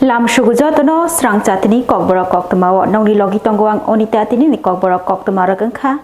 Lamshugujotono Swrangchati Kokborok Koktwma nongni logi tonggoang onita tini ni Kokborok Koktwma ragangkha.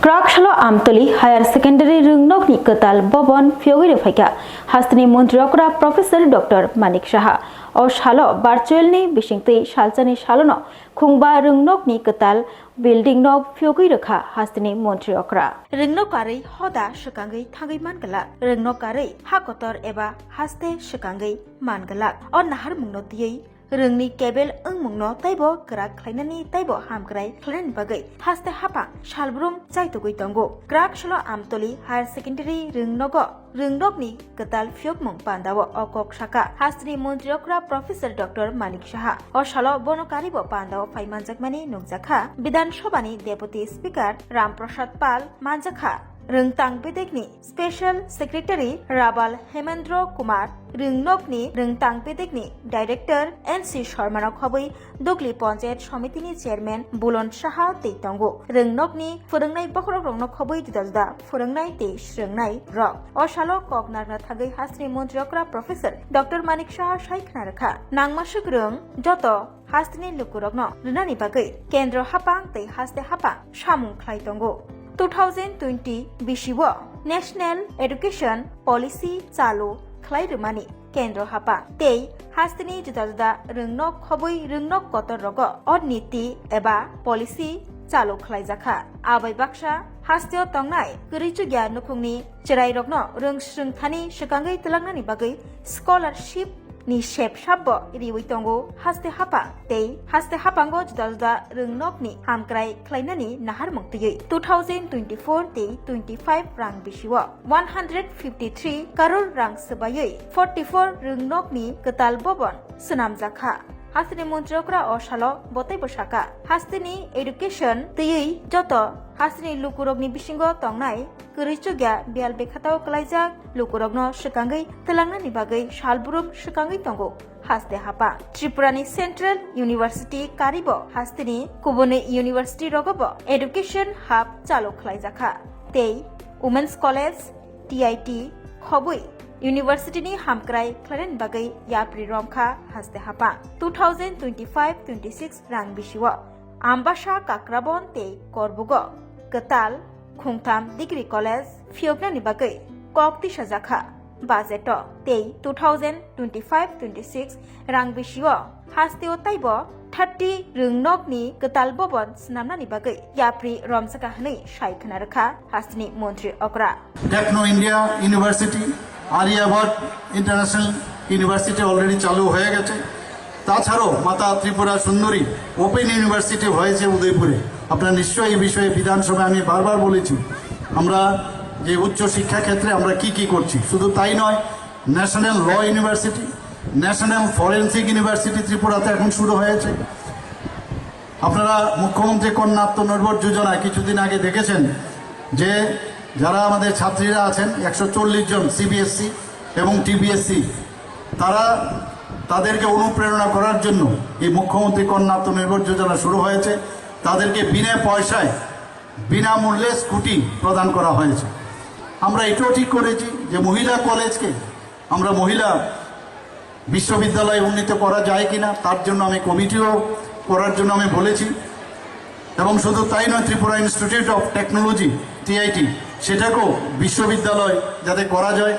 Krakshalo Amtoli Higher Secondary Rungnok ni Ketal Bobon Fiogiri Faika Hastini Montriokra Professor Dr. Manik Shaha O Shalo Virtual ni Bishingti Shalchani Shalono Khungba Rungnok ni Ketal Building Nok Fiogiri Rakha Hastini Montriokra Rungnokari Hoda Shakangi Thangi Mangala Rungnokari Hakotor Eba Haste Shakangi Mangala O Nahar Mungnotiyi Rungni Kebel Mungno Taibo Krak Klainani Taibo Hamkrai Klan Bagai Haste Hapa Shalbrum Zaitugui Tongo Krak Shalo Amtoli Higher Secondary Rungnogo Rungnokni Ketal Fiogmung Pandawo Okok Shaka Hastini Montriokra Professor Dr. Manik Shaha O Shalo Bonokaribo Pandawo Faimanjakmani Nungjakha Bidan Shobani Deputy Speaker Ramprasad Pal Manjakha Rungtang Pedekni Special Secretary Rabal Hemendra Kumar Rungnokni Rungtang Pedekni Director NC Sharmanok Hoboi Dugli Panchayat Shomitini Chairman Bulon Shaha Teitongo Rungnokni Furungnai Bakorok Rongnok Hoboi Didalda Furungnai Te Shrungnai Rock Oshalo Koknarna Thagai Hastini Montriokra Professor Dr. Manik Shaha Shaikhnarkha Nangmasuk Rung Joto Hastini Lukurokno Runani Bagai Kendro Hapang Te Haste Hapang Shamung Klaitongo 2020 Bishiwo National Education Policy Chalu Khlairumani Kendro Hapa Tei Hastini Juda Rungnok Khoboi Rungnok Kotor Rogo Od Niti Eba Policy Chalu Khlaijakha Abai Baksha Hastio Tongnai Gurichugya Nukungni Cherai Rogno Rung Swrangchati Shakangai Telangnani Bagai Scholarship Ni Shep Shabbo Riwitongo Haste Hapa Tei Haste Hapango Juda Rungnok ni Hamkrai Klainani Nahar Mungtiyi 2024 Tei 25 Rang Bishiwa 153 Karor Rang Sebayoi 44 Rungnok ni Ketal Bobon Sunamjakha Hastini Montriokra Oshalo Botai Bosaka Hastini Education Tei Joto Hastini Lukurogni Bishingo Tongnai Kurichugya Bial Bekhatao Klaijak Lukurogno Shakangai Telangnani Bagai Shalburum Shakangai Tongo Haste Hapa Tripurani Central University Karibo Hastini Kubone University Rogobo Education Hub Chalo Klaijakha Tei Women's College TIT Khoboi University ni Hamkrai Klaren Bagai Yapri Romkha Haste Hapa 2025-26 Rang Bishiwa Ambasha Kakrabon Te Korbugo Ketal Khungtham Degree College Fiognani Bagai Kokti Shajakha Bazeto Tei 2025-26 Rang Bishiwa Hasteo Taibo 30 Rungnok ni Ketal Bobon Snamnani Bagai Yapri Romsaka Hani Shaikhnarkha Hastini Montriokra Techno India University আরিয়াবাদ international university already চালু হয়ে গেছে তাছাড়াও মাতা Tripura Sundari open university হয়েছে উদয়পুরে আপনারা নিশ্চয়ই এই বিষয়ে বিধানসভায় আমি বারবার বলেছি আমরা যে উচ্চ শিক্ষা ক্ষেত্রে আমরা কি করছি শুধু তাই নয় national law university national forensic university ত্রিপুরাতে এখন শুরু হয়েছে আপনারা মুখ্যমন্ত্রী কন্যা আত্মনির্ভর যোজনায় কিছুদিন আগে দেখেছেন যে যারা আমাদের ছাত্রীরা আছেন 140 জন সিবিএসসি এবং টিবিএসসি তারা তাদেরকে অনুপ্রেরণা করার জন্য এই মুখ্যমন্ত্রী কন্যা আত্মনির্ভর যোজনা শুরু হয়েছে তাদেরকে বিনা পয়সায় বিনামূল্যে স্কুটি প্রদান করা হয়েছে আমরা এটাও ঠিক করেছি যে মহিলা কলেজকে আমরা মহিলা বিশ্ববিদ্যালয়ে উন্নীত করা যায় কিনা তার জন্য আমি কমিটিও করার জন্য আমি বলেছি এবং শুধু তাই নয় Tripura institute of technology TIT সেটাকেও বিশ্ববিদ্যালয় যাতে করা যায়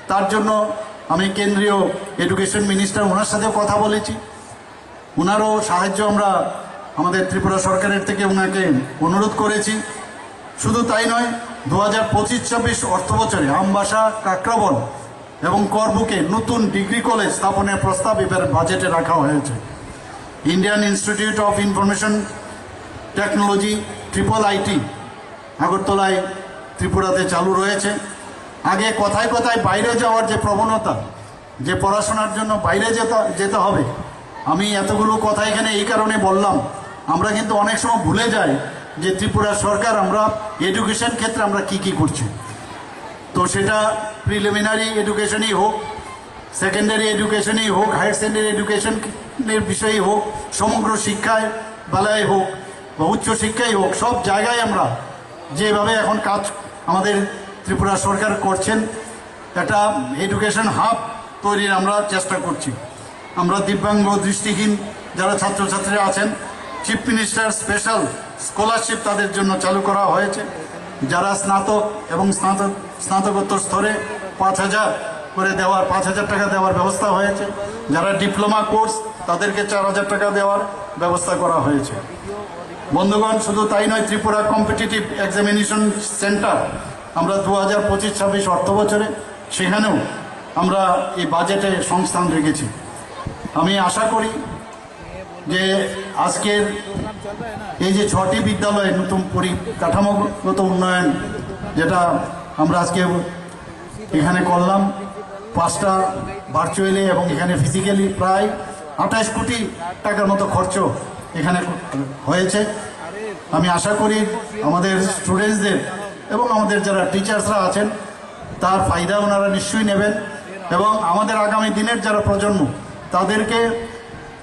তার জন্য আমি কেন্দ্রীয় এডুকেশন মিনিস্টার ওনার সাথেও কথা বলেছি ওনারও সাহায্য আমরা আমাদের ত্রিপুরা সরকারের থেকে ওনাকে অনুরোধ করেছি শুধু তাই নয় 2025-26 অর্থবছরে আমবাসা কাকরাবন এবং করবুকে নতুন ডিগ্রি কলেজ স্থাপনের প্রস্তাব এবার বাজেটে রাখা হয়েছে Indian institute of information technology IIIT আগরতলায় ত্রিপুরাতে চালু রয়েছে আগে কথায় কথায় বাইরে যাওয়ার যে প্রবণতা যে পড়াশোনার জন্য বাইরে যেতে হবে আমি এতগুলো কথা এখানে এই কারণে বললাম আমরা কিন্তু অনেক সময় ভুলে যাই যে ত্রিপুরা সরকার আমরা এডুকেশন ক্ষেত্রে আমরা কি করছি তো সেটা প্রিলিমিনারি এডুকেশনই হোক সেকেন্ডারি এডুকেশনই হোক হায়ার সেকেন্ডারি এডুকেশনের বিষয়ই হোক সমগ্র শিক্ষায় বেলায় হোক বা উচ্চ শিক্ষাই হোক সব জায়গায় আমরা যেভাবে এখন কাজ আমাদের ত্রিপুরা সরকার করছেন একটা এডুকেশন হাব তৈরির আমরা চেষ্টা করছি আমরা দিব্যাঙ্গ দৃষ্টিহীন যারা ছাত্রছাত্রীরা আছেন, চিফ মিনিস্টার স্পেশাল স্কলারশিপ তাদের জন্য চালু করা হয়েছে। যারা স্নাতক এবং স্নাতকোত্তর স্তরে 5,000 করে দেওয়ার 5,000 টাকা দেওয়ার ব্যবস্থা হয়েছে। যারা ডিপ্লোমা কোর্স তাদেরকে 4,000 টাকা দেওয়ার ব্যবস্থা করা হয়েছে। বন্ধুগণ, শুধু তাই নয়, ত্রিপুরা কম্পিটিটিভ এক্সামিনেশন সেন্টার আমরা 2025-26 অর্থ বছরে সেখানেও আমরা এই বাজেটে সংস্থান রেখেছি। আমি আশা করি যে আজকের এই যে 6টি বিদ্যালয়ে নতুন পরিকাঠামোগত উন্নয়ন যেটা আমরা আজকে এখানে করলাম, 5টা ভার্চুয়ালি এবং এখানে ফিজিক্যালি, প্রায় 28 কোটি টাকার মতো খরচ এখানে হয়েছে। আমি আশা করি আমাদের স্টুডেন্টসদের এবং আমাদের যারা টিচার্সরা আছেন তার ফায়দা ওনারা নিশ্চয়ই নেবেন এবং আমাদের আগামী দিনের যারা প্রজন্ম তাদেরকে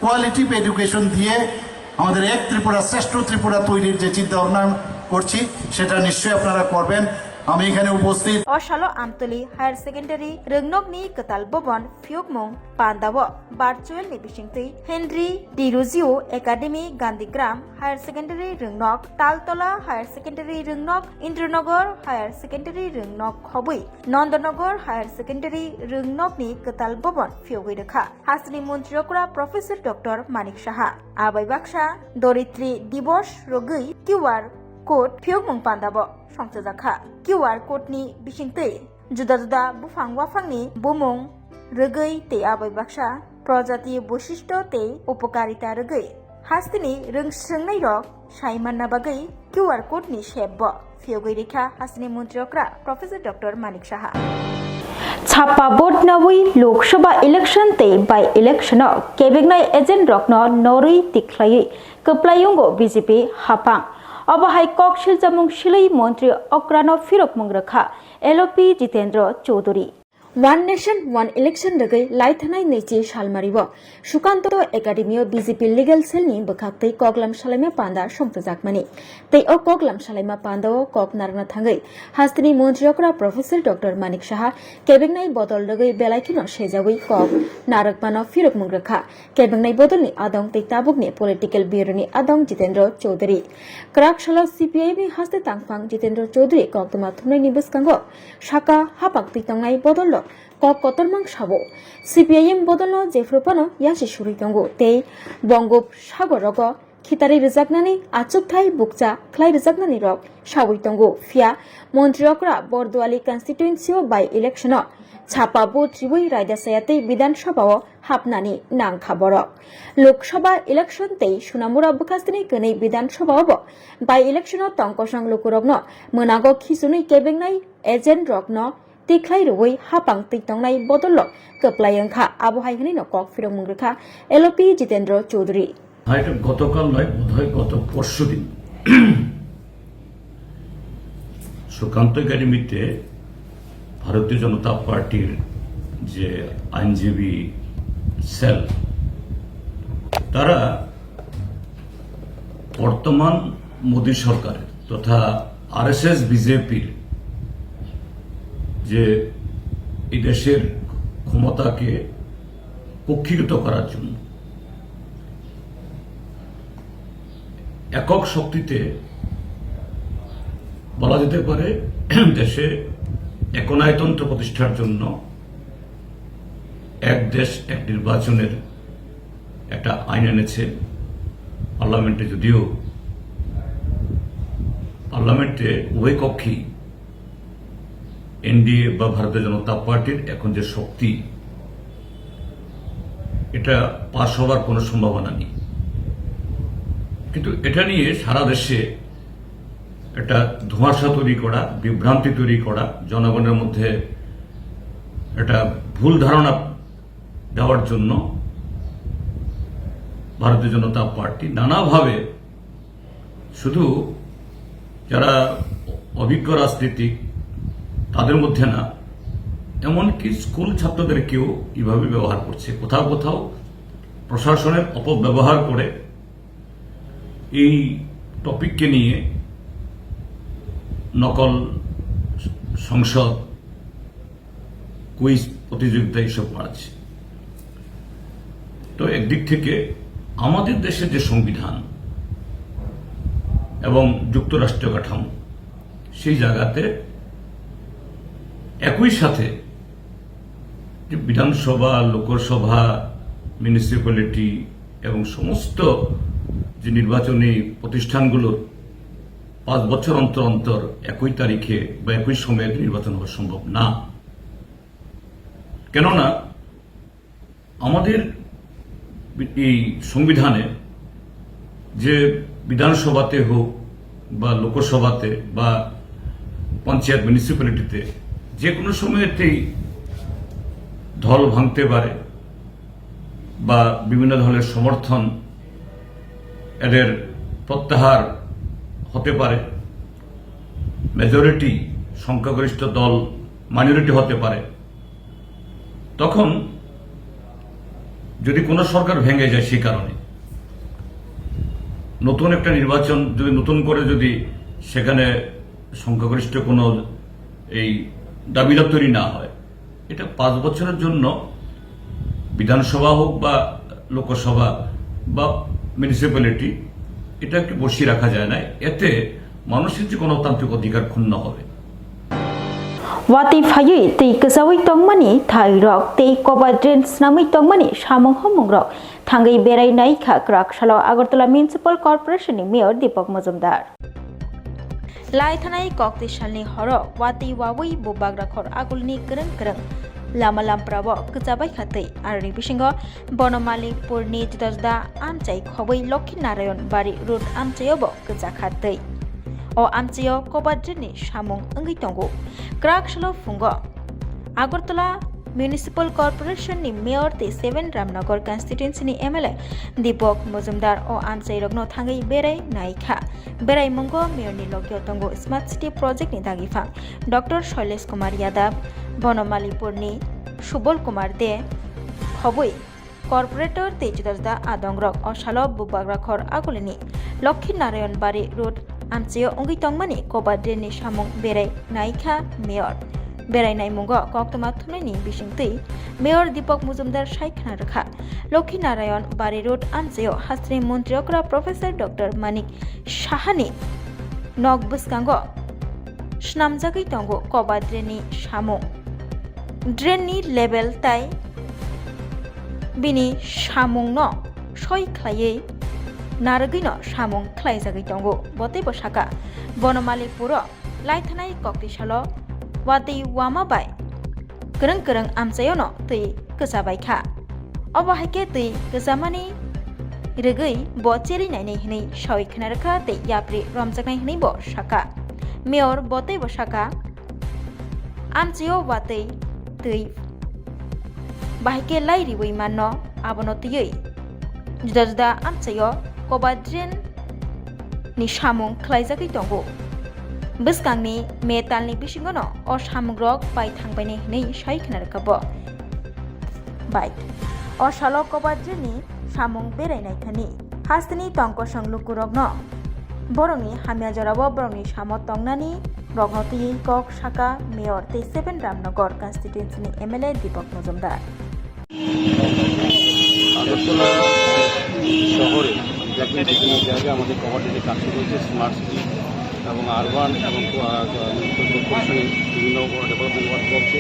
কোয়ালিটিভ এডুকেশন দিয়ে আমাদের এক ত্রিপুরা, শ্রেষ্ঠ ত্রিপুরা তৈরির যে চিন্তা ভাবনা করছি সেটা নিশ্চয়ই আপনারা করবেন। আমি এখানে উপস্থিত অশালো আমতলি হায়ার সেকেন্ডারি রংনকনি কতাল ববন ফিউকমং পান্দাব ভার্চুয়াল নি বিসিংতৈ Henry Derozio academy Gandhigram higher secondary রংনক, তালতলা হায়ার সেকেন্ডারি রংনক, ইন্দ্রনগর হায়ার সেকেন্ডারি রংনক খবৈ, নন্দনগর হায়ার সেকেন্ডারি রংনকনি কতাল ববন ফিউগৈ রেখা হাসনি মন্ত্রীকরা প্রফেসর ডক্টর মানিক সাহা আবাই বাক্সা দরিদ্রী দিবস রগৈ কিউআর কোড ফিউকমং পান্দাব সংসজাखा किउआर कोडनि बिसिंतै जुदा जुदा बुफां वाफांनि बुमुं रगै ते आबै बाक्सा प्रजातीय वैशिष्ट्य ते उपकारिता रगै हास्तिनि रोंस्रोंनाय रक साइमानना बागै किउआर कोडनि सेब फियोगै रेखा हास्तिनि मन्त्रीकरा प्रोफेसर डॉक्टर मानिक साहा छापा बोर्ड नवै लोकसभा इलेक्शन ते बाय इलेक्शन केबेगनाय एजेंट रकनो नरै तिख्लायै कप्लायुंगो बीजेपी हापां अबहाय ककशिल जामुं शिलै मन्त्री अक्रानो फिरक मंग्रखा एलपी Jitendra Chaudhary one nation one election रगै लाइथानाय नैथि सालमारिबो सुकान्त एकाडेमियाव बीजेपी लिगेल सेलनि बखाक्तै कगलाम सालाइमा पान्दा संतजाकमानि तै अ कगलाम सालाइमा पान्दाव कक नारना थांगै हास्तिनि मन्त्रीकरा प्रोफेसर डॉक्टर मानिक साहा केबेंनाय बदल रगै बेलायखिनो सेजावै कक नारकमानो फिरक मंग्रखा केबेंनाय बदलनि आदं तै ताबुकनि पलिटिकल ब्यूरोनि आदं जितेंद्र चौधरी क्राकशाला सीपीआईनि हास्ते तांगफां जितेंद्र चौधरी कोक्तमा थुमनायनि बसकांगो साका हापाक तैतांनाय बदल कक कतरमां साबो सीपीआईएम बदलनो जेफ्रोपानो यासि सुरितंगो ते बंगोप सागरग खितारि रिजाकनानि आचुकथाय बुकचा ख्लाय रिजाकनानि रक सावैतंगो फिया मन्त्रीकरा बरदुआली कन्स्टिट्युएन्सियाव बाय इलेक्शन छापा बोर्ड त्रिवै रायदासायातै विधानसभाव हाबनानि नांखाबरक लोकसभा इलेक्शन तै सुनामुरा बखास्तिनि कनै विधानसभाव बाय इलेक्शन तंकसं लुकुरगनो मोनागो खिसुनै केबेंनाय एजेन्ट रकनो तिख्लाय रवै हापां तैतंनाय बदल कप्लायंखा आबहाय हनि नकक फिरक मंग्रखा एलपी जितेंद्र चौधरी হয়তো গতকাল নয়, বোধহয় গত পরশুদিন সুকান্ত একাডেমিতে ভারতীয় জনতা পার্টির যে আইনজীবী সেল তারা বর্তমান মোদী সরকারের তথা আরএসএস বিজেপির যে এই দেশের ক্ষমতাকে কক্ষীভূত করার জন্য একক শক্তিতে বলা যেতে পারে দেশে একনায়তন্ত্র প্রতিষ্ঠার জন্য এক দেশ এক নির্বাচনের একটা আইন এনেছে পার্লামেন্টে। যদিও পার্লামেন্টে উভয় কক্ষই এনডিএ বা ভারতীয় জনতা পার্টির এখন যে শক্তি এটা পাশ হওয়ার কোনো সম্ভাবনা নেই, কিন্তু এটা নিয়ে সারা দেশে একটা ধোঁয়াশা তৈরি করা, বিভ্রান্তি তৈরি করা, জনগণের মধ্যে একটা ভুল ধারণা দেওয়ার জন্য ভারতীয় জনতা পার্টি নানাভাবে শুধু যারা অভিজ্ঞ রাজনীতিক তাদের মধ্যে না, এমনকি স্কুল ছাত্রদেরকেও কিভাবে ব্যবহার করছে, কোথাও কোথাও প্রশাসনের অপব্যবহার করে এই টপিককে নিয়ে নকল সংসদ, কুইজ প্রতিযোগিতা এইসব করাচ্ছে। তো একদিক থেকে আমাদের দেশের যে সংবিধান এবং যুক্তরাষ্ট্রীয় কাঠামো সেই জায়গাতে একই সাথে যে বিধানসভা, লোকসভা, মিউনিসিপ্যালিটি এবং সমস্ত যে নির্বাচনী প্রতিষ্ঠানগুলোর 5 বছর অন্তর অন্তর একই তারিখে বা একই সময়ে নির্বাচন হওয়া সম্ভব না। কেননা আমাদের এই সংবিধানে যে বিধানসভাতে হোক বা লোকসভাতে বা পঞ্চায়েত মিউনিসিপ্যালিটিতে যে কোনো সময়েতেই দল ভাঙতে পারে বা বিভিন্ন দলের সমর্থন এদের প্রত্যাহার হতে পারে, মেজরিটি সংখ্যাগরিষ্ঠ দল মাইনরিটি হতে পারে। তখন যদি কোনো সরকার ভেঙে যায় সেই কারণে নতুন একটা নির্বাচন যদি নতুন করে যদি সেখানে সংখ্যাগরিষ্ঠ কোনো এই দাবিদার তৈরি না হয়, এটা 5 বছরের জন্য বিধানসভা হোক বা লোকসভা বা মিউনিসিপ্যালিটি এটাকে বসিয়ে রাখা যায় না। এতে মানুষের যে গণতান্ত্রিক অধিকার ক্ষুণ্ণ হবে। Wati fayu tei kesawi tongmani thai rok tei kobadren snami tongmani samong homong rok thangai berai nai kha krak salo Agartala Municipal Corporation ni Mayor Deepak Majumdar. Lai thanai kokti salni horo wati wawi bubagra khor agulni kereng kereng lama lamprabo kejabai khatei arni bisingo Bonomali purni jidajda amchai khoboi Lokhi Narayan Bari Road amchayobo keja khatei. O amchayo kobadreni samung ongi tongo krak salo fungo Agartala Municipal Corporation ni Mayor te 7 Ramnagar constituency ni MLA Deepak Majumdar o amchai rogno thangai berai naikha berai mongo Mayor ni logyo tongo Smart City Project ni dagifang Dr. Shailesh Kumar Yadav Bonomalipur ni Subol Kumar De khoboi Corporator te jidajda adongrok o salo bubagra khor agulini Lokhi Narayan Bari Road amchayo ongi tongmani kobadreni samung berai naikha Mayor berai nai mungo Koktwma thumnaini bisingtui Mayor Deepak Majumdar saikhana rakha Lokhi Narayan Bari Road amchayo Hastri Montriokra Professor Dr. Manik Shahani nog buskango snamjagui tongo kobadreni samung drain ni level tai bini samung no soi khlaiei naragino samung khlaijagui tongo botei bosaka Bonomali puro laithanai koktisalo wati wama bai kereng kereng amchayo no tui kesabai kha obo haike tui kesamani regui bo cheri nai nei hinai soi khna rakha tei yapri romjaknai hinai bo saka Mayor botei bosaka amchayo watei tui bahike lai riwei manno abono tui jidajda amchayo kobadren ni samung khlaijagui tongo bwskangni metalni bisingono o samugrok bai thangbaini hinai saikhna rakabo bai o salo kobadreni samung berai naikani hastini tongkosang lukurokno borongni hamia jorabo borongni samo tongnani rogno tui kok saka Mayor te 7 Ramnagar constituency ni MLA Deepak Majumdar Agartala শহরে বিভিন্ন জায়গায় আমাদের কভারেজের কাজ শুরু হয়েছে smart city এবং urban এবং কর্পোরেশনে বিভিন্ন ডেভেলপমেন্ট ওয়ার্ক চলছে।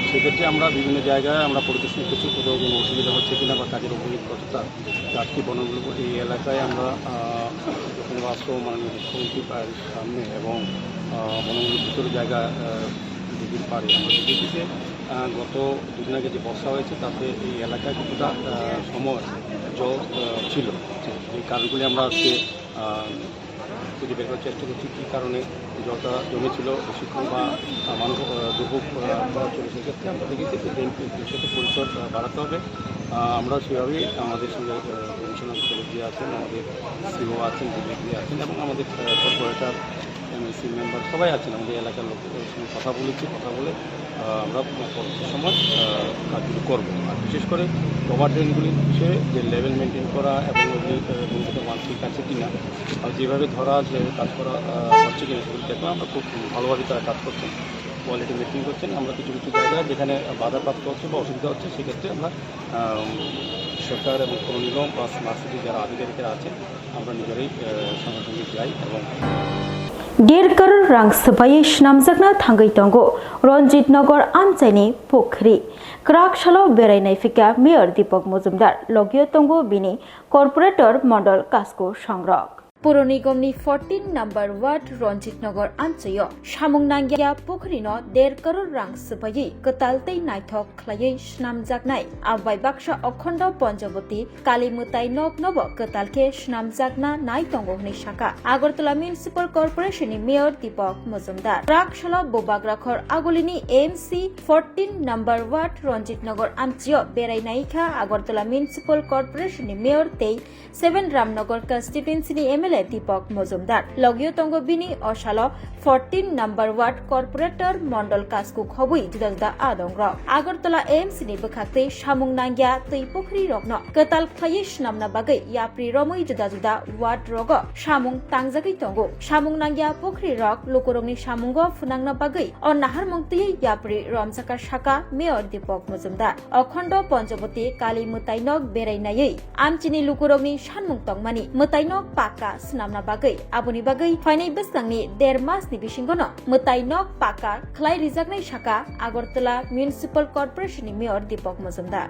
সেক্ষেত্রে আমরা বিভিন্ন জায়গায় আমরা পরিদর্শন করছি কোথাও কোনো অসুবিধা হচ্ছে কিনা বা কাজের অভিজ্ঞতা চারটি বনগুলো এই এলাকায় আমরা বাস্তব মাননীয় মুখ্যমন্ত্রী সামনে এবং বনগুলোর ভিতরে জায়গা দিদির পারে আমরা দেখেছি যে গত দুদিন আগে যে বর্ষা হয়েছে তাতে এই এলাকায় কিছুটা সময় জল ছিল। এই কারণগুলি আমরা আজকে খুঁজে বের করার চেষ্টা করছি কী কারণে জলটা জমেছিল বেশিক্ষণ বা মানুষ দুর্ভোগ করা চলে। সেক্ষেত্রে আমরা দেখেছি যে ড্রেনের সাথে পরিসর বাড়াতে হবে। আমরা সেভাবেই আমাদের সঙ্গে কমিশনার যে আছেন, আমাদের সিও আছেন, ডিরেক্টরি আছেন এবং আমাদের কর্পোরেটর এমএসসি মেম্বার সবাই আছেন, আমাদের এলাকার লোকের সঙ্গে কথা বলেছি। কথা বলে আমরা পরবর্তী সময় কাজগুলো করবো। আর বিশেষ করে কভার ড্রেনগুলি সে যে লেভেল মেনটেন করা এবং গুণগত মান ঠিক আছে কি না, আর যেভাবে ধরা যেভাবে কাজ করা হচ্ছে কিনা সেগুলি দেখলাম আমরা খুব ভালোভাবে তারা কাজ করছেন, কোয়ালিটি মেনটেন করছেন। আমরা কিছু কিছু জায়গায় যেখানে বাধাপ্রাপ্ত হচ্ছে বা অসুবিধা হচ্ছে সেক্ষেত্রে আমরা সরকার এবং পৌর নিগম বা স্মার্ট সিটি যারা আধিকারিকেরা আছেন আমরা নিজেরাই সঙ্গে সঙ্গে যাই এবং 1.5 crore rang sebagai namjakna thangai tongo Ranjit Nagar Amchaini Pokhri Krak Shalo Berainai Fika Mayor Deepak Mojumdar Logio tongo bini Corporator Mondol Kasko Sangrok Puro Nigomni 14 number ward Ranjit Nagar Amchayo Samung Nangya Pokhrino 1.5 crore rang sebagai ketaltei naithok khlaiei snamjaknai Abai Baksha Okhondo Panjaboti Kalimutai Nok Nobo ketalke snamjakna nai tongo hni shaka Agartala Municipal Corporation ni Mayor Deepak Mojumdar Rakshala Bobagrakhor Agolini AMC 14 number ward Ranjit Nagar Amchayo Berainai kha Agartala Municipal Corporation ni Mayor Tei 7 Ramnagar constituency ni MLA Deepak Mojumdar Logio tongo bini Oshalo 14 number ward corporator Mondol Kasku Khobui juda adongra Agartala AMC ni bekhakte Samung Nangya tei Pokhri rokno ketal khlaiei snamna bagai yapri romoi juda ward rogo Samung tangjagai tongo Samung Nangya Pokhri rok lokorongni samungo funangna bagai o nahar mongtui yapri romjaka shaka Mayor Deepak Mojumdar Okhondo Panjaboti Kali Mutainok berainai Amchini lokorongni sanmung tongmani Mutainok Paka snamna bagai aboni bagai fainai besangni 1.5 mas ni bisingono Mutainok Paka khlai rijaknai shaka Agartala Municipal Corporation ni Mayor Deepak Mojumdar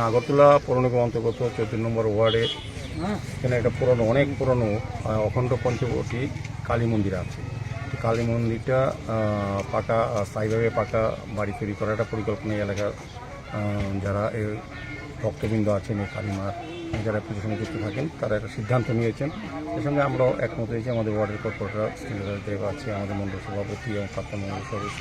Agartala পৌর নিগম অন্তর্গত 14 নম্বর ওয়ার্ডে এখানে একটা পুরনো অনেক পুরনো অখণ্ড পঞ্চবটি কালী মন্দির আছে কালী মন্দিরটা পাকা স্থায়ীভাবে পাকা বাড়ি তৈরি করার একটা পরিকল্পনা এলাকার যারা ভক্তবৃন্দ আছেন এই কালীমার যারা পুজোর সঙ্গে যুক্ত থাকেন তারা একটা সিদ্ধান্ত নিয়েছেন এর সঙ্গে আমরাও একমত হয়েছি আমাদের ওয়ার্ডের কর্পোরেটর দেব আছে আমাদের মণ্ডল সভাপতি এবং প্রাক্তন মণ্ডল সদস্য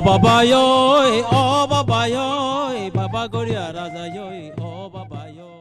Baba yoy, oh Baba yoy, Baba Garia Raja yoy, oh Baba yoy.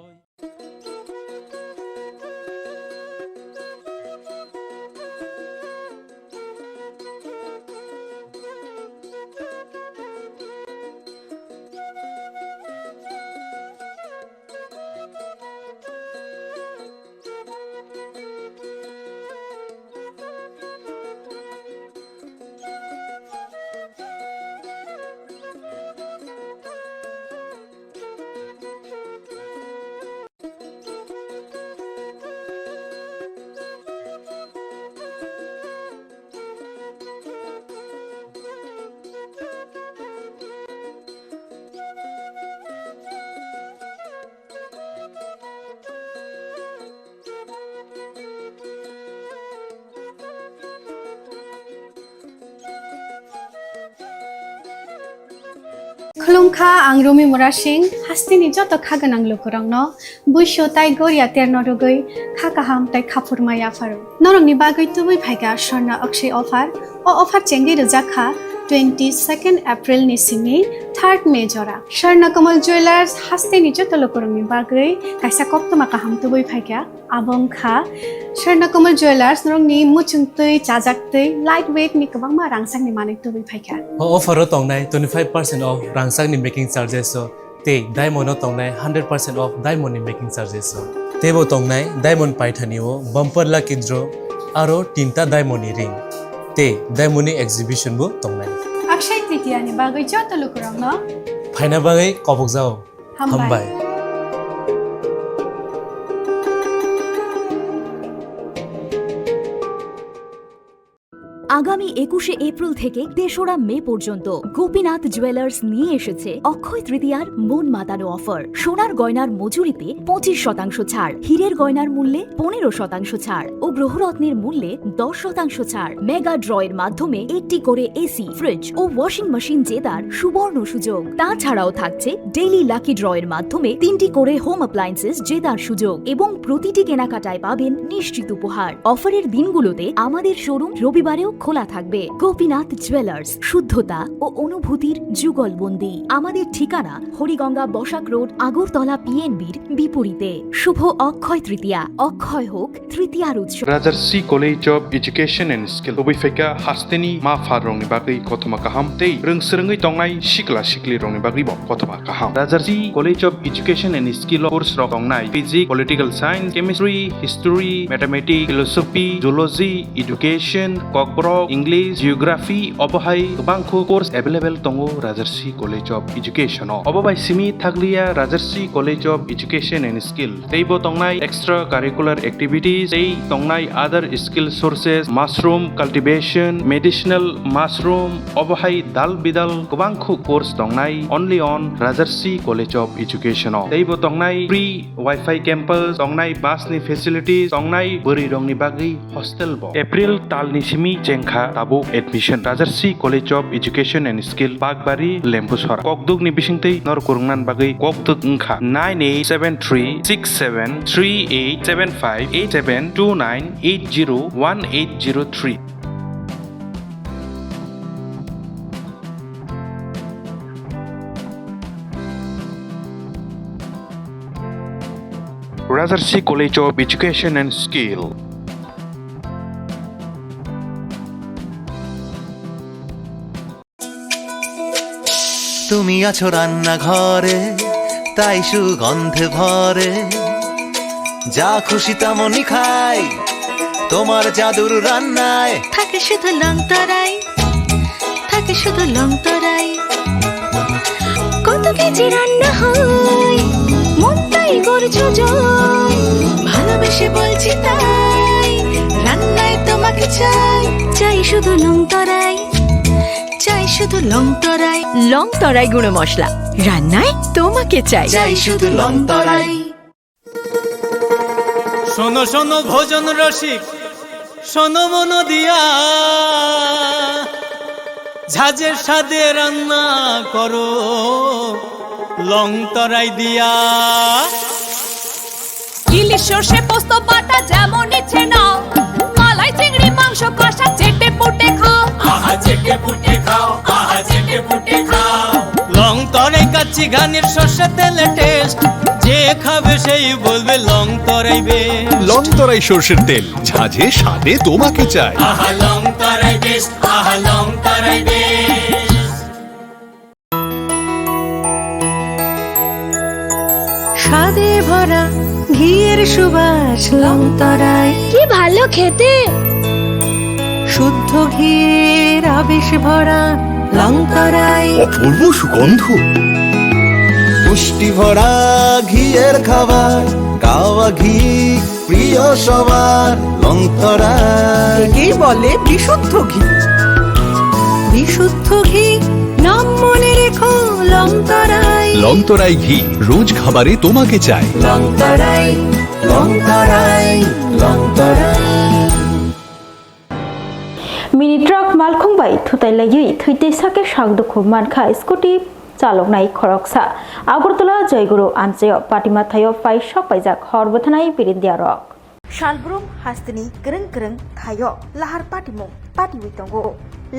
खुलुमखा आं रमि मुरा सिंह हास्तिनि जत खागोनां लोगोरांनो बैसो ताइ गरिया तेरनरुगै खाकाहाम ताइ खाफुरमाया फारु नरंनि बागै तुबै फाइगा स्वर्णा अक्षय अफार अफार चेंगि रजाखा 22 एप्रिल नि सिमी 3 मे जरा स्वर्ण कमल ज्वेलर्स हास्तिनि जत लोगोरांनि बागै काइसा कोक्तमा काहाम तुबै फाइगा आबंखा स्वर्ण कमल ज्वेलर्स नरंनि मुचुंतै चाजाक्तै लाइट वेट नि गोबां मा रांसांनि मानै तुबै फाइगा अफारो तंनाय 25% ऑफ रांसांनि मेकिंग चार्जेस ते डायमंड तंनाय 100% ऑफ डायमंड नि मेकिंग चार्जेस तेबो तंनाय डायमंड पाइथानिओ बम्पर लाकी ड्र आरो तीनटा डायमंड नि रिंग ते डायमंड नि एग्जिबिशन बो तंनाय अक्षय तृतीया नि बागै जत लोगोरांनो फाइना बागै कबक जाओ हामबाय আগামী 21শে এপ্রিল থেকে 3রা মে পর্যন্ত গোপীনাথ জুয়েলার্স নিয়ে এসেছে অক্ষয় তৃতীয়ার মন মাতানো অফার। সোনার গয়নার মজুরিতে 25% ছাড়, হীরের গয়নার মূল্যে 15% ছাড় ও গ্রহরত্নের মূল্যে 10% ছাড়। মেগা ড্রয়ের মাধ্যমে একটি করে এসি, ফ্রিজ ও ওয়াশিং মেশিন জেতার সুবর্ণ সুযোগ। তাছাড়াও থাকছে ডেইলি লাকি ড্রয়ের মাধ্যমে 3টি করে হোম অ্যাপ্লায়েন্সেস জেতার সুযোগ এবং প্রতিটি কেনাকাটায় পাবেন নিশ্চিত উপহার। অফারের দিনগুলোতে আমাদের শোরুম রবিবারেও খোলা থাকবে। গোপীনাথ জুয়েলার্স, শুদ্ধতা ও অনুভূতির যুগলবন্দি। আমাদের ঠিকানা হরিগঙ্গা বসাক রোড, আগরতলা পিএনবির বিপরীতে। শুভ অক্ষয় তৃতীয়া, অক্ষয় হোক তৃতীয়ার উৎসব। Rajarshi college of education and skill বৈফাইকা হাস্তেনি মা ফার রংনি বাগै কতমা কাহাম তেই रोंसोरोङै तंनाय सिक्ला सिक्लि रंनि बागै कतमा काहाम Rajarshi college of education and skill course रं तंनाय physics, political science, chemistry, history, mathematics, philosophy, zoology, education, Kokborok, English, geography अबहाय गोबांखौ कोर्स एभेलेबल दङो राजारसि कलेज ऑफ एजुकेशन अबबाय सिमी थागलिया Rajarshi college of education and skill तैबो तंनाय एक्स्ट्रा कारिकुलर एक्टिविटीज तै तंनाय other skill sources mushroom cultivation, medicinal mushroom अबहाय दाल बिदाल गोबांखौ कोर्स तंनाय only on Rajarshi college of education तैबो तंनाय फ्री वाईफाई कैंपस तंनाय बासनि फेसिलिटीज तंनाय बोरै रंनि बागै हॉस्टेल ब एप्रिल तालनि सिमी जेंखा ताबो admission Rajarshi college of education and skill बागबारी लेम्बुसरा ककदुगनि बिसिंतै नरकुरुंनान बागै ककदुग उंखा 987337388729801803 Rajarshi college of education and skill তুমি আছো রান্না ঘরে তাই সুগন্ধে ভরে যা খুশি তেমনই খাই তোমার জাদুর রান্নায় থাকে শুধু লং তরাই, থাকে শুধু লং তরাই। কত কেজি রান্না হয় মন তাই করছো জয়, ভালোবেসে বলছি তাই রান্নায় তোমাকে চাই, চাই শুধু লং তরাই, চাই শুধু লং তরাই। লং তরাই গুঁড়ো মশলা রান্নায় তোমাকে চাই, চাই শুধু লং তরাই। শোনো শোনো ভোজন রসিক, শোনো মন দিয়া, ঝাঁঝের স্বাদে রান্না করো লং তরাই দিয়া। ইলিশ সর্ষে পোস্ত বাটা যেমন ইচ্ছে নাও, মালাই চিংড়ি মাংস কষা চেটে পুটে খাও, আহা চেটে পুটে খাও, আহা চেটে পুটে খাও। লং তরাই কাচ্চি ঘানির সর্ষে তেলে টেস্ট, যে খাবে সেই বলবে লং তরাই বেশ। লং তরাই সর্ষের তেল, ঝাঁঝে স্বাদে তোমাকে চাই, আহা লং তরাই বেশ, আহা লং তরাই বেশ। স্বাদে ভরা ঘিয়ের সুবাস লং তরাই, কি ভালো খেতে। শুদ্ধ ঘিয়ের আবেশ ভরা লং তরাই, অপূর্ব সুগন্ধ। পুষ্টি ভরা ঘিয়ের খাবার, গাওয়া ঘি প্রিয় সবার লংতরাই। কি বলে বিশুদ্ধ ঘি, বিশুদ্ধ ঘি নাম মনে রেখো লং তরাই। লং তরাই ঘি রোজ খাবারে তোমাকে চাই, লং তরাই, লং তরাই, লং তরাই। मिनी ट्रक मालखुंबाई थुताइलायै थैते साके सागदुखु मानखा स्कुटी চালকনাই খরকসা আগরতলা জয়গুরু আমচেয় পাটিমা থায় পাইসক পাইজাক হরবথানাই বিরিন্দিয়া রক শালব্রুম হাস্তিনি গ্রং গ্রং থায় লাহার পাটিমুং পাটিউই তঙ্গো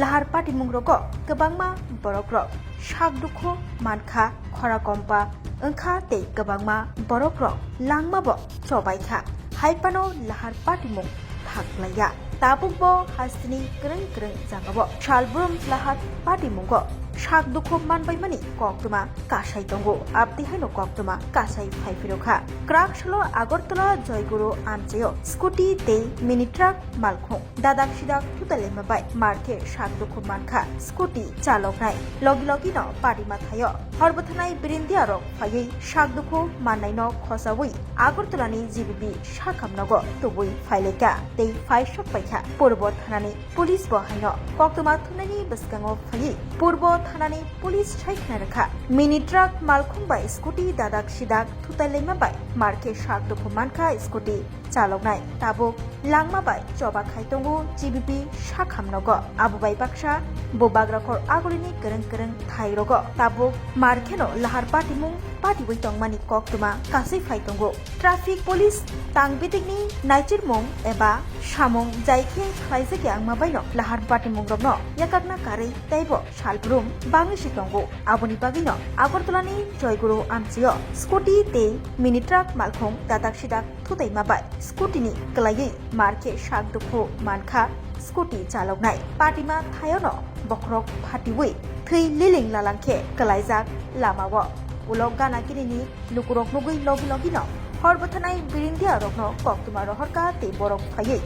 লাহার পাটিমুং রগ गोबांमा borok rok sak dukho manka khora kompa engkha tei गोबांमा borok rok langma bo chobaikha haipano lahar patimung thaklaya tabuk bo hastini greng greng jagabo shalbrum lahar patimungo sak dukho manbaimani Koktwma kasai tongo abdi haino Koktwma kasai phaifirokha krak shalo agortala joyguru amcheo scooty tei mini truck malkhung dadak sidak tutale bai marke sak dukho mankha scooty chaloknai logi logi no patima thayo horbothanai birindia rok phaiei sak dukho manai no khosawi agortalani GBB sakamnago tubui phaileka tei phaisok paikha purbo thanani police bo haino Koktwma thunani biskango phaiei purbo thanani police chaikna rakha mini truck malkhung bai scooty dadak sidak thutailema bai marke sak dukho mankha scooty chaloknai tabuk langma bai choba khaitongo GBB sakhamnago abubai baksa bobagrakor agolini kereng kereng thairogo tabuk markheno lahar patimung patiwai tongmani Koktwma kasai phaitongo traffic police tangbitikni naicirmung eba samung jaikhe khlaijake angmabaino lahar patimung rokno yakakna kari taibo salbrum bangisi tongo aboni bagino agortolani joyguru amchio scooty tei mini truck malkhung dadak sidak thutaima bai scooty ni klaiei marke sak dukho mankha scooty chaloknai patima thayono bokrok phatiwi thei liling lalangkhe klaijak lamao ulok gana kinini lukurok nugui logi logino horbothanai birindia rokno Koktwma rohorka tei borok phaiei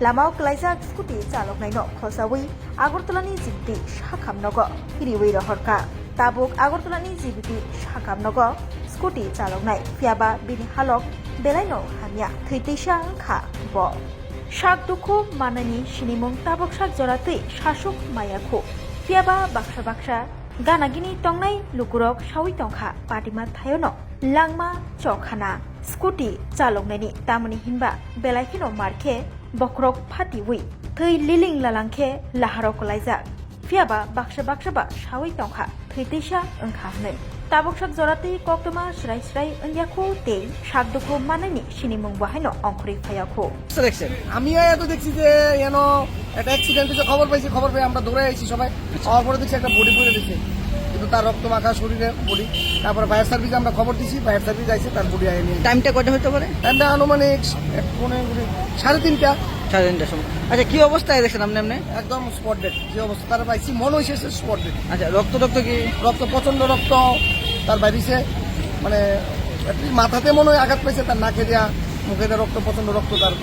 lamao klaijak scooty chaloknai no khosawi agortolani GBB sakhamnago hiriwi rohorka tabuk agortolani GBB sakhamnago scooty chaloknai fiaba bini halok belaino hamia theitisha kha bo sak dukho manani sinimung tabuk sak joratei shasok mayakho fiaba baksa baksa ganagini tongnai lukurok sawi tongkha patima thayono langma chokhana scooty chaloknaini tamani hinba belaikino markhe bokrok phatiwi thei liling lalangkhe laharok laijak fiaba baksa baksa ba sawi tongkha theitisha engkha tabuk sak joratei Koktwma srai srai engyakho tei sak dukho manani sinimung bahaino অংখরি ফায়াখো দেখছেন আমিও এত দেখছি যে এনো একটা accident হয়েছে খবর পাইছি খবর পেয়ে আমরা দৌড়ে আইছি সবাই আমার পরে দেখছি একটা বডি পড়ে দিচ্ছে কিন্তু তার রক্ত মাখা শরীরে বডি তারপর ফায়ার সার্ভিস আমরা খবর দিছি ফায়ার সার্ভিস আইছে তার বডি আইনি টাইমটা কয়টা হতে পারে টাইমটা আনুমানিক 3:30 3:30 সময় আচ্ছা কি অবস্থায় দেখছেন আপনি একদম স্পট ডেড যে অবস্থা তার পাইছি মনে হইছে স্পট ডেড আচ্ছা রক্ত কি রক্ত প্রচন্ড রক্ত তার বাইরেছে মানে মাথাতে মনে হয় আঘাত পাইছে তার নাকে দেয়া মুখে দেয়া রক্ত প্রচন্ড রক্ত তার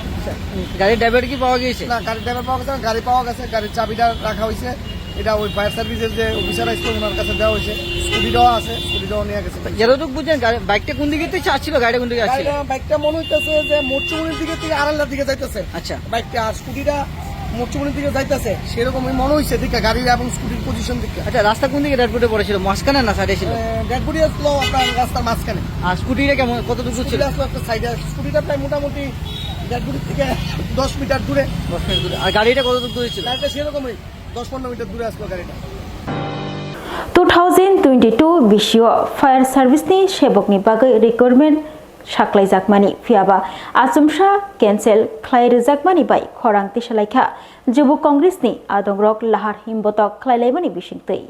গাড়ির ড্রাইভার কি পাওয়া গিয়েছে না গাড়ির ড্রাইভার পাওয়া গেছে গাড়ি পাওয়া গেছে গাড়ির চাবিটা রাখা হয়েছে এটা ওই ফায়ার সার্ভিসের যে অফিসার আসছে ওনার কাছে দেওয়া হয়েছে স্কুটিটাও আছে স্কুটিটাও নিয়ে গেছে যতটুকু বুঝছেন বাইকটা কোন দিকে থেকে আসছিল গাড়িটা কোন দিকে আসছিল বাইকটা মনে হইতেছে যে মোটচুমনির দিকে থেকে আড়াল্লার দিকে যাইতেছে আচ্ছা বাইকটা আর স্কুটিটা মোটচুমনির দিকে যাইতেছে সেরকমই মনে হইছে দিকে গাড়ি এবং স্কুটির পজিশন দিকে আচ্ছা রাস্তা কোন দিকে ড্যাডবুটে পড়েছিল মাঝখানে না সাইডে ছিল ড্যাডবুটি আসলো আপনার রাস্তার মাঝখানে আর স্কুটিটা কেমন কতটুকু ছিল আসলো একটা সাইডে স্কুটিটা প্রায় মোটামুটি ড্যাডবুটি থেকে 10 মিটার দূরে 10 মিটার দূরে আর গাড়িটা কতটুকু দূরে ছিল গাড়িটা সেরকমই 10-15 মিটার দূরে আসলো গাড়িটা 2022 বিশ্ব ফায়ার সার্ভিসनि सेबकनि बागै रिक्रुटमेन्ट साख्लायजाकमानि फियाबा आसुमसा केन्सेल ख्लायरोजाकमानि बाय खरां तिसालायखा जुब कंग्रेसनि आदंग्रक लाहार हिमबतक ख्लायलायमानि बिसिंतै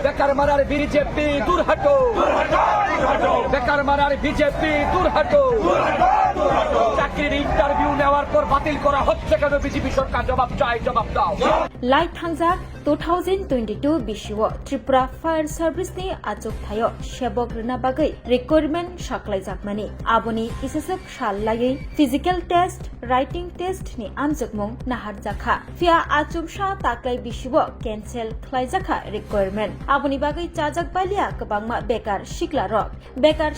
बेकार मारार बीजेपी दूर हटो बेकार मारार बीजेपी दूर हटो চাকরির ইন্টারভিউ নেওয়ার পর বাতিল করা হচ্ছে কেন বিজেপি সরকার জবাব চাই জবাব দাও लाइट थांजाक 2022 बिशिव त्रिपुरा फायर सार्भिसनि आजोगथायो सेबक रना बागै रिक्रुटमेन्ट साख्लायजाकमानि आबनि इसेसक साललायै फिजिकल टेस्ट राइटिंग टेस्ट नि आमजोगमुं नाहारजाखा फिया आचुमसा ताक्लाय बिशिव कैंसेल ख्लायजाखा रिक्रुटमेन्ट आबनि बागै चाजाक बालिया गोबांमा बेकार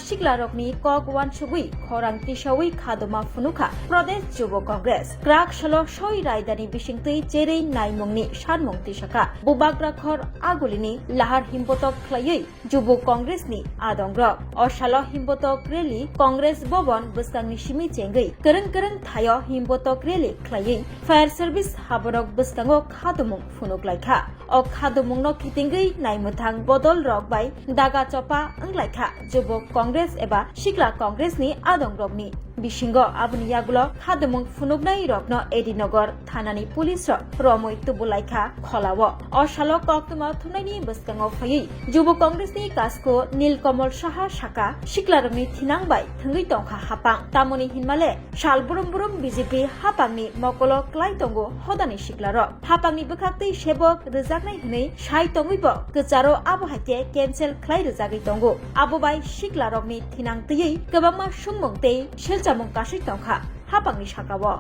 सिक्ला रकनि कक वानसुगुइ खरां तिसावै खादमा फुनुखा प्रदेश जुब कांग्रेस क्राक सलो सय रायदानि बिसिंतै जेरै नायमुंनि सानमुं तिसाखा tongkha bubagra khor agulini lahar himbotok khlaiei jubo congress ni adongrok osalo himbotok rally congress bobon busangni shimi chengei kereng thayo himbotok rally khlaiei fire service haborok busango khadumung funuk laikha ok khadumung no khitingei naimthang bodol rok bai daga chopa anglaikha jubo congress eba shikla congress ni adongrok ni বিশিঙ্গ আবনিয়াগুলো খাদমুং ফুনুগনাই রত্ন AD Nagar থানানি police রমই তুবুলাইখা খলাও অশাল কক্তমা থুনাইনি বসকাঙ্গ ফাইই যুব কংগ্রেসনি কাসকো নীলকমল সাহা শাখা শিকলারমনি থিনাংবাই থঙ্গই টংখা হাপাং তামনি হিনমালে শালবুরুম BJP হাপাংনি মকল ক্লাই টঙ্গো হদানি শিকলার হাপাংনি বখাক্তই সেবক রজাকনাই হनै সাই টঙ্গইব গচারো আবহাইতে cancel খ্লাই রজাগै টঙ্গো আববাই শিকলারকনি থিনাংতयै গবাংमा सुंगमंगते शेलचामंग Kashi टंखा हापांगनि शाकावो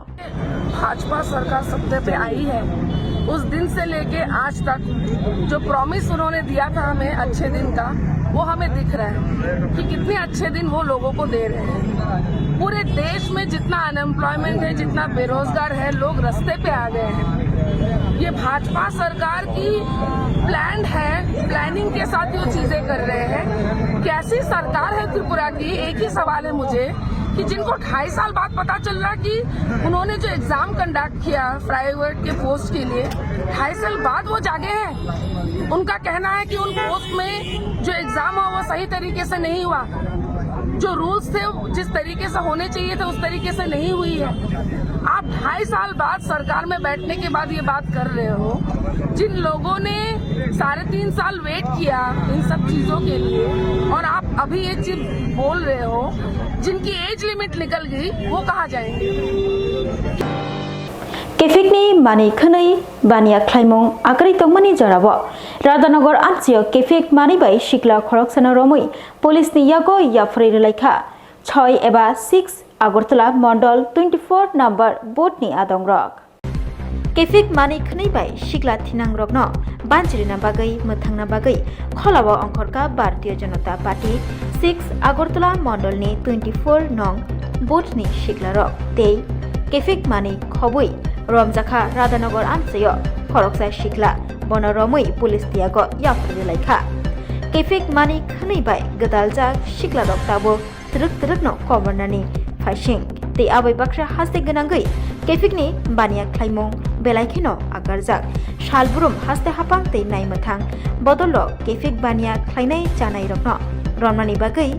Bhajpa सरकार सत्ते पे आई है उस दिन से लेके आज तक जो प्रॉमिस उन्होंने दिया था हमें अच्छे दिन का वो हमें दिख रहा है कि कितने अच्छे दिन वो लोगों को दे रहे हैं। पूरे देश में जितना अनएम्प्लॉयमेंट है जितना बेरोजगार है लोग रास्ते पे आ गए हैं। ये भाजपा सरकार की प्लान है, प्लानिंग के साथ वो चीजें कर रहे हैं। कैसी सरकार है त्रिपुरा की? एक ही सवाल है मुझे कि जिनको 2.5 साल बाद पता चल रहा कि उन्होंने जो एग्जाम कंडक्ट किया प्राइवेट के पोस्ट के लिए 2.5 साल बाद वो जागे हैं। उनका कहना है कि उन पोस्ट में जो एग्जाम हुआ वो सही तरीके से नहीं हुआ, जो रूल्स थे जिस तरीके से होने चाहिए थे उस तरीके से नहीं हुई है। आप 2.5 साल बाद सरकार में बैठने के बाद ये बात कर रहे हो। जिन लोगों ने 3.5 साल वेट किया इन सब चीजों के लिए और आप अभी ये चीज बोल रहे हो, जिनकी एज लिमिट निकल गई वो कहाँ जाएंगे? केफिकनि मानि खनै बानिया ख्लाइमं आगरि तंगमानि जराबो राधानगर आमसियो केफिक मानि बाय शिकला खरकसना रमै पुलिसनि यागो याफ्रै रलाइखा 6 एबा 6 আগরতলা মন্ডল 24 নাম্বার বোটনি আদংরক কেফিক মানি খनै বাই শিকলা থিনাং রগ্ন বানচিরিনা বাগৈ মথাংনা বাগৈ খলাও অংখরকা ভারতীয় জনতা পার্টি 6 আগরতলা মন্ডলনি 24 নং বোটনি শিকলা রক তেই কেফিক মানি খবই রমজাখা রাধানগর আমসেয় খরকসা শিকলা বনরমৈ পুলিশ দিয়াগ ইয়াফ্রি লাইখা কেফিক মানি খनै বাই গদালজা শিকলা রক তাবো तरक no कबरनानि फाइसिं ते आबै बाक्सा हास्ते गोनांगै केफिकनि बानिया ख्लाइमं बेलाइखिनो आगारजाक शालबुरुम हास्ते हापां ते नायमथां बदलो केफिक बानिया ख्लाइनाय जानाय रकनो रमनानि बागै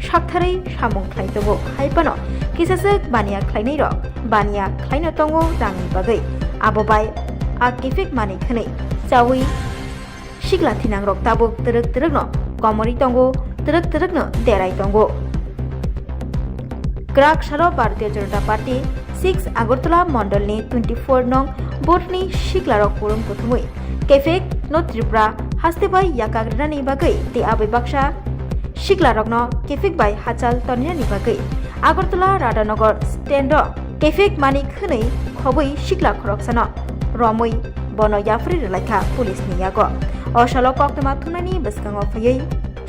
साकथारै सामुं ख्लाइतोबो हाइपानो किसासक बानिया ख्लाइनाय रक बानिया ख्लाइनो तंगो दांनि बागै आबोबाय आ केफिक मानि खनै चावै शिगला थिनां रक ताबो तरक no कमरि तंगो तरक no देराय तंगो ग्राक सारो भारतीय जनता पार्टी 6 আগরতলা মন্ডলনি 24 নং বোটনি শিকলারক পুরম প্রথমই কেফেক নো ত্রিপুরা হাস্তেবাই ইয়াকাগ্রানি বাগৈ তে আबै বাক্সা শিকলারক ন কেফেক বাই হাচাল তনিয়ানি বাগৈ আগরতলা রাধানগর স্ট্যান্ড কেফেক মানি খनै খबै শিকলা খরকসানো রমৈ বন याफ्रि रलाइखा पुलिसनि याग अशाल कोक्तमा थुनानि बसकांग फैयै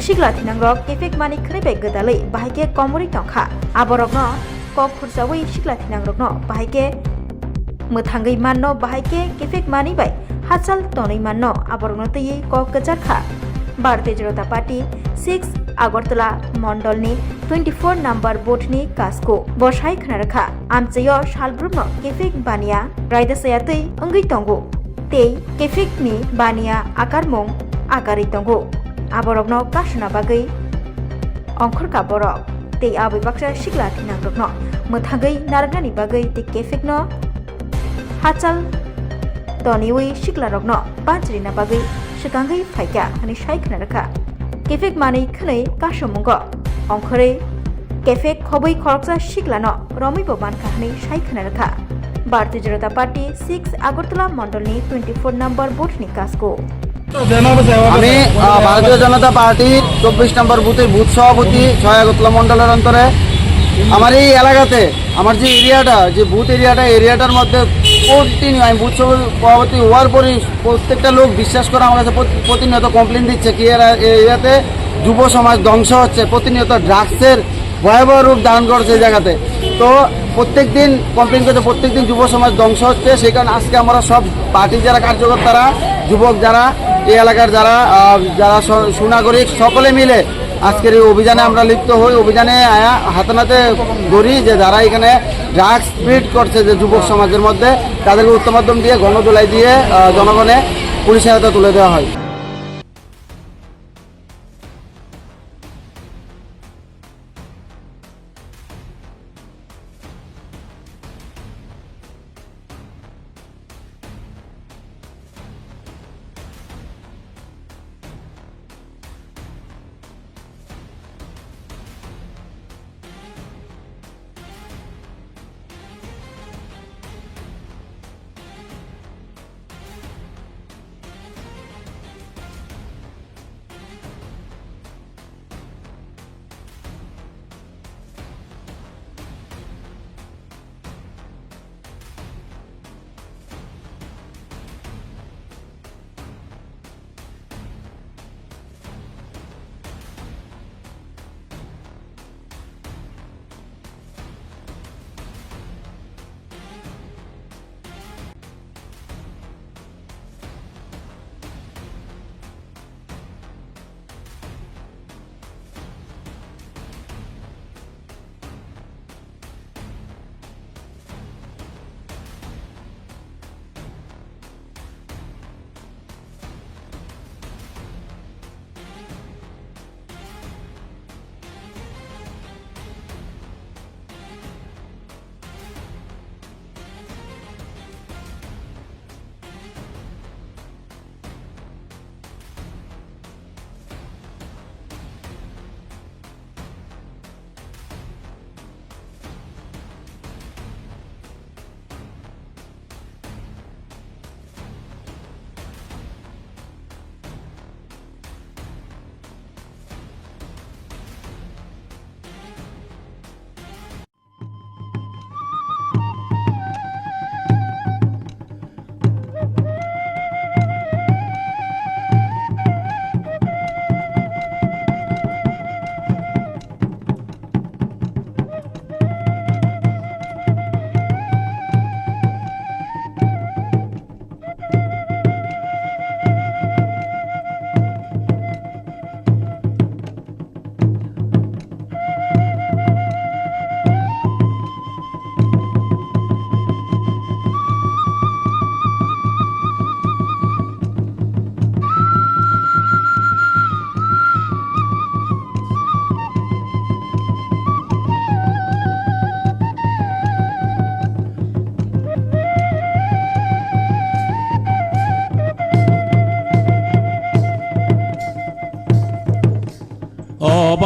शिगला थिनांग्रक केफेक मानि खनै गदालै बाहायके कमरि टंखा आबरगनो कक खुरसावै शिगला थिनांग्रकनो बाहायके मोथांगै माननो बाहायके केफेक मानि बाय हासाल तनै माननो आबरगनो तयै कक गजारखा भारतीय जनता पार्टी 6 আগরতলা মন্ডলनि 24 নাম্বার বোটনি কাসকো বসাই খনারখा आमचेयो शालब्रुमनो केफेक बानिया रायदासायातै अंगै तंगो तेई केफेकनि बानिया आकारमं आगारै तंगो आबरगनो कासना बागै अंखरका बरक ते आबै बाक्सा शिगला थिनांग्रकनो मोथागै नारगनानि बागै ते केफेकनो हाचाल तनिवै शिगला रगनो बानचिरिना बागै सिगांगै फाइका हनि साइखना रखा केफेक मानै खनै कासमुंग अंखरै केफेक खबै खरकसा शिगलानो रमैबो बानखा हनि साइखना रखा भारतीय जनता पार्टी 6 আগরতলা মন্ডলনি 24 নাম্বার বুথনি কাসকো আমি ভারতীয় জনতা পার্টির 24 নম্বর বুথের বুথ সভাপতি 6 আগরতলা মন্ডলের অন্তরে আমার এই এলাকাতে আমার যে এরিয়াটা যে বুথ এরিয়াটার মধ্যে কন্টিনিউ আমি বুথ সভাপতি হওয়ার পরই প্রত্যেকটা লোক বিশ্বাস করে আমার কাছে প্রতিনিয়ত কমপ্লেন দিচ্ছে কি এরিয়াতে যুব সমাজ ধ্বংস হচ্ছে, প্রতিনিয়ত ড্রাগসের ভয়াবহ রূপ ধারণ করছে এই জায়গাতে। তো প্রত্যেক দিন কমপ্লেন করছে, প্রত্যেক দিন যুব সমাজ ধ্বংস হচ্ছে। সেই কারণে আজকে আমরা সব পার্টির যারা কার্যকর্তারা, যুবক যারা, এই এলাকার যারা যারা সুনাগরিক সকলে মিলে আজকের এই অভিযানে আমরা লিপ্ত হই। অভিযানে হাতে নাতে ধরি যে যারা এখানে ড্রাগস স্প্রিড করছে যে যুবক সমাজের মধ্যে, তাদেরকে উত্তম মাধ্যম দিয়ে গণদোলাই দিয়ে জনগণে পুলিশের হাতে তুলে দেওয়া হয়।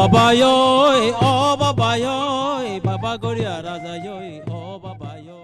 বাবা ঐ ও বাবা ঐ বাবা গরিয়া রাজা ঐ ও বাবা ঐ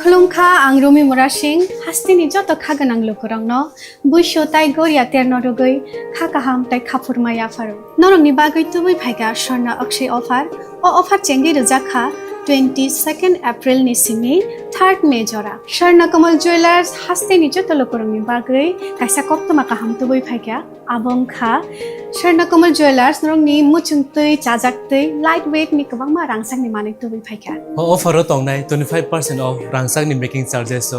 खुलुमखा आं रमि मुरा सिंह हास्तिनि जत खागोनां लोगोरांनो बुइसो ताइ गोरिया तेरनरुगै खाकाहाम ताइ खाफुरमाया फारो नरंनि बागै तुबै फाइगा सरना अक्षय अफार ओ अफार चेंगि रजाखा 22 एप्रिल नि सिंनि 3 मे जरा स्वर्ण कमल ज्वेलर्स हास्तिनि जत लोगोरांनि बागै काइसा कोक्तमा काहाम तुबै फाइगा आबंखा स्वर्ण कमल ज्वेलर्स नरंनि मुचुंतै चाजाक्तै लाइट वेट नि गोबां मा रांसांनि माने तुबै फाइगा अफारो तंनाय 25% ऑफ रांसांनि मेकिंग चार्जेस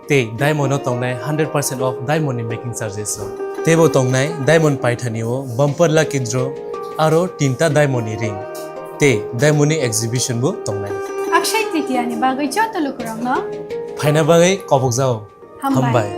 ते डायमंड तंनाय 100% ऑफ डायमंड नि मेकिंग चार्जेस तेबो तंनाय डायमंड पाइथानिओ बम्पर लाकी ड्र आरो तीनटा डायमंड नि रिंग ते डायमंड नि एक्जिबिशन बो तंनाय अक्षय तृतीया नि बागै जत लोगोरांनो फाइना बागै कबक जाओ हामबाय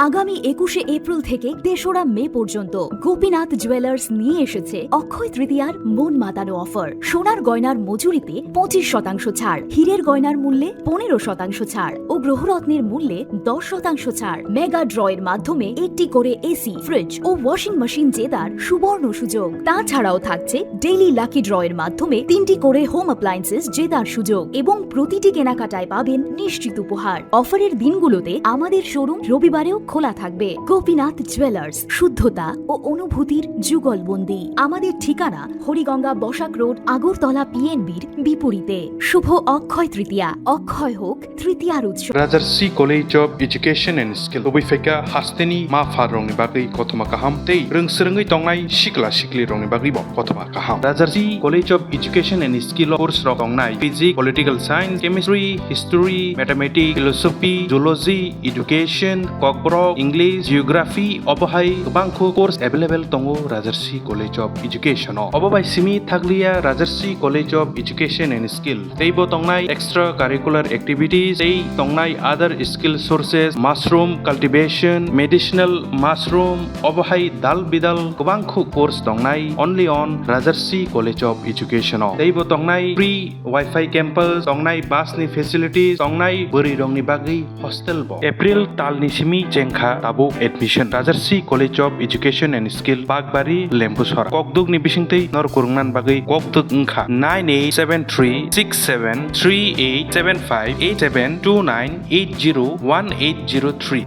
আগামী 21শে এপ্রিল থেকে 3রা মে পর্যন্ত গোপীনাথ জুয়েলার্স নিয়ে এসেছে অক্ষয় তৃতীয়ার মন মাতানো অফার। সোনার গয়নার মজুরিতে 25% ছাড়, হীরের গয়নার মূল্যে 15% ছাড় ও গ্রহরত্নের মূল্যে 10% ছাড়। মেগা ড্রয়ের মাধ্যমে একটি করে এসি, ফ্রিজ ও ওয়াশিং মেশিন জেতার সুবর্ণ সুযোগ। তাছাড়াও থাকছে ডেইলি লাকি ড্রয়ের মাধ্যমে 3টি করে হোম অ্যাপ্লায়েন্সেস জেতার সুযোগ এবং প্রতিটি কেনাকাটায় পাবেন নিশ্চিত উপহার। অফারের দিনগুলোতে আমাদের শোরুম রবিবারেও খোলা থাকবে। গোপীনাথ জুয়েলার্স, শুদ্ধতা ও অনুভূতির যুগলবন্দি। আমাদের ঠিকানা হরিগঙ্গা বসাক রোড, আগরতলা পিএনবির বিপরীতে। শুভ অক্ষয় তৃতীয়া, অক্ষয় হোক তৃতীয়ার উৎসব। Rajarshi college of education and skill বইফাইকা হাস্তেনি মা ফার রংনি বাগै কতমা কাহাম তেই रोंसोरोङै तंनाय सिख्ला सिख्लि रंनि बागै कतबा काहाम। Rajarshi college of education and skill course रक तंनाय physics, political science, chemistry, history, mathematics, philosophy, zoology, education, Kokborok, English, geography अबहाय गोबांखौ कोर्स एभेलेबल दङो राजारसि कलेज अफ एजुकेशन। अबबाय सिमी थागलिया Rajarshi college of education and skill तैबो तंनाय एक्सट्रा कारिकुलर एक्टिविटीज तै तंनाय other skill sources, mushroom cultivation, medicinal mushroom अबहाय दाल बिदाल गोबांखौ कोर्स दंनाय only on Rajarshi college of education. तैबो दंनाय फ्री वाईफाई कैंपस दंनाय बासनि फेसिलिटीज दंनाय बोरै रंनि बागै हस्टेल ब एप्रिल तालनि सिमी जेंखा ताबो admission Rajarshi college of education and skill बागबारि लेम्बुसर ककदुगनि बिसिंतै नरकुरुंनान बागै ककदुग ओंखा 98733738758729801803।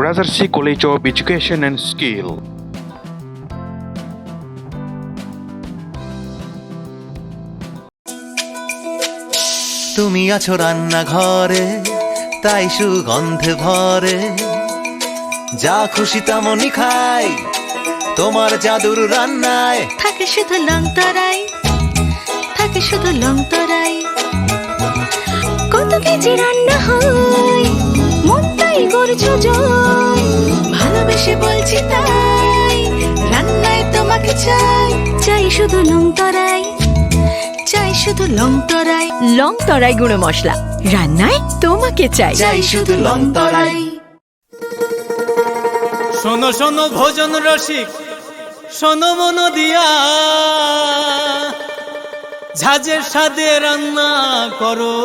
Rajarshi college of education and skill. তুমি আছো রান্নাঘরে, তাই সুগন্ধে ভরে, যা খুশি তেমনই খাই তোমার জাদুর রান্নায়। থাকে শুধু লং তরাই, থাকে শুধু লং তরাই, কত কেজি রান্না হয় মন তাই করছো জয়। ভালোবেসে বলছি তাই, রান্নায় তোমাকে চাই, চাই শুধু লং তরাই, চাই শুধু লং তরাই। লং তরাই গুঁড়ো মশলা, রান্নায় তোমাকে চাই, চাই শুধু লং তরাই। শোনো শোনো ভোজন রসিক, শোনো মন দিয়া, ঝাঁঝের স্বাদে রান্না করো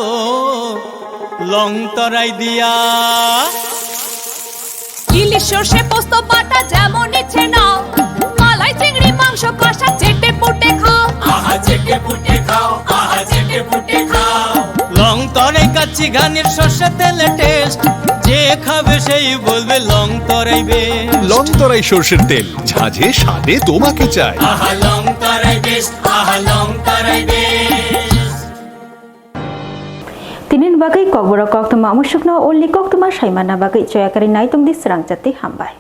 লং তরাই দিয়া। ইলিশ সর্ষে পোস্ত বাটা যেমন ইচ্ছে নাও, মালাই চিংড়ি মাংস কষা চেটে পুটে খাও, আহা চেটে পুটে খাও, আহা চেটে পুটে খাও। লং তরাই কাচ্চি ঘানির সর্ষে তেলে টেস্ট, যে খাবে সেই বলবে লং তরাই বেস্ট। লং তরাই সরষের তেল, ঝাঁঝে স্বাদে তোমাকে চাই। আহা লং তরাই বেস্ট, আহা লং তরাই best. Tinin bagai Kokborok Koktwma amusukna only Koktwma saimana bagai coyakari naitung di Swrangchati hambai.